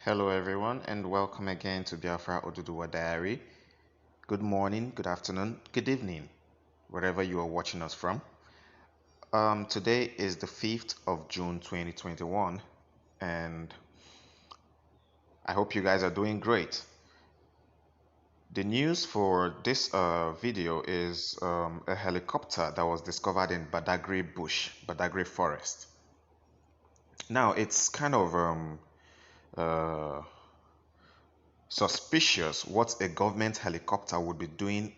Hello everyone and welcome again to Biafra-Oduduwa Diary. Good morning, good afternoon, good evening, wherever you are watching us from. Today is the 5th of June 2021 and I hope you guys are doing great. The news for this video is a helicopter that was discovered in Badagry bush, Badagry forest. Now it's kind of uh, suspicious what a government helicopter would be doing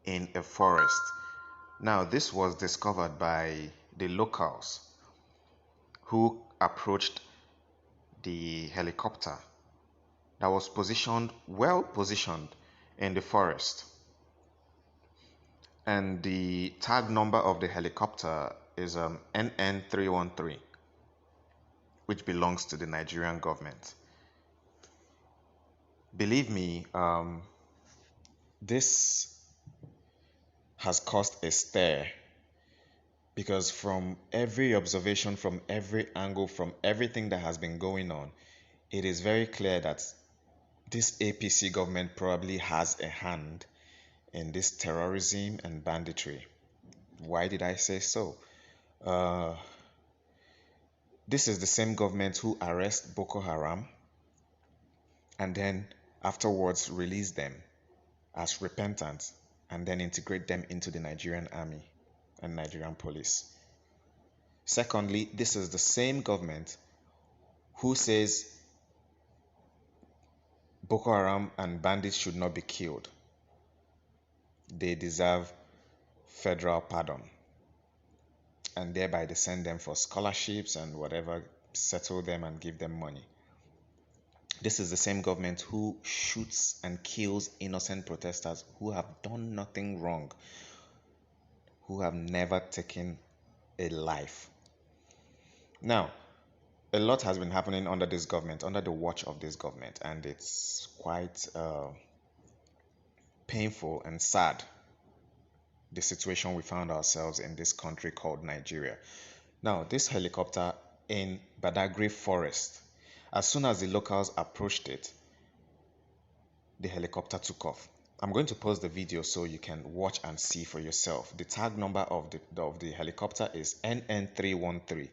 in a forest. Now, this was discovered by the locals who approached the helicopter that was well positioned in the forest. And the tag number of the helicopter is NN313, which belongs to the Nigerian government. Believe me, this has caused a stir because from every observation, from every angle, from everything that has been going on, it is very clear that this APC government probably has a hand in this terrorism and banditry. Why did I say so? This is the same government who arrest Boko Haram and then afterwards release them as repentant and then integrate them into the Nigerian army and Nigerian police. Secondly, this is the same government who says Boko Haram and bandits should not be killed. They deserve federal pardon. And thereby they send them for scholarships and whatever, settle them and give them money. This is the same government who shoots and kills innocent protesters who have done nothing wrong, who have never taken a life. Now, a lot has been happening under this government, under the watch of this government, and it's quite painful and sad, the situation we found ourselves in this country called Nigeria. Now, this helicopter in Badagry forest, as soon as the locals approached it, the helicopter took off. I'm going to pause the video so you can watch and see for yourself. The tag number of the helicopter is NN313.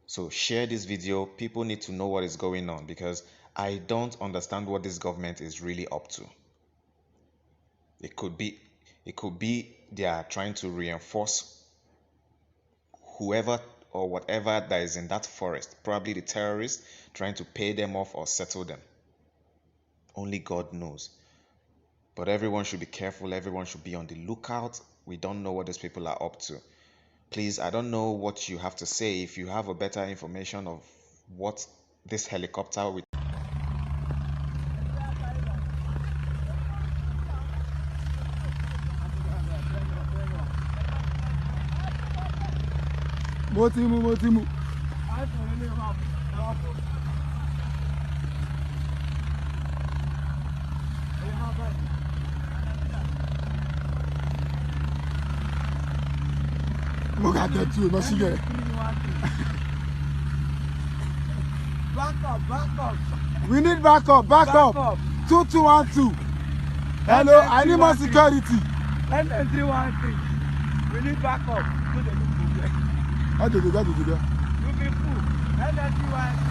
So share this video. People need to know what is going on because I don't understand what this government is really up to. It could be they are trying to reinforce whoever or whatever that is in that forest, probably the terrorists, trying to pay them off or settle them. Only God knows. But everyone should be careful. Everyone should be on the lookout. We don't know what these people are up to. Please, I don't know what you have to say. If you have a better information of what this helicopter with Motimu. Look at that too, no cigarette. Back up. We need backup. 2212. Hello, I need more security. NN313. We need backup. How do you go? You be full. NN313.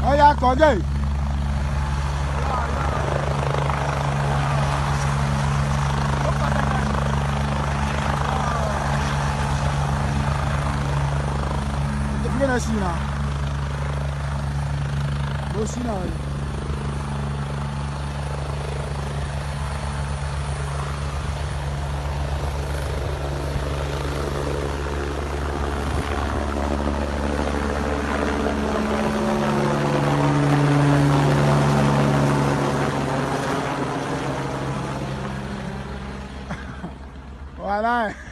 Oh yeah, come You're gonna see now. Go see now. Voilà.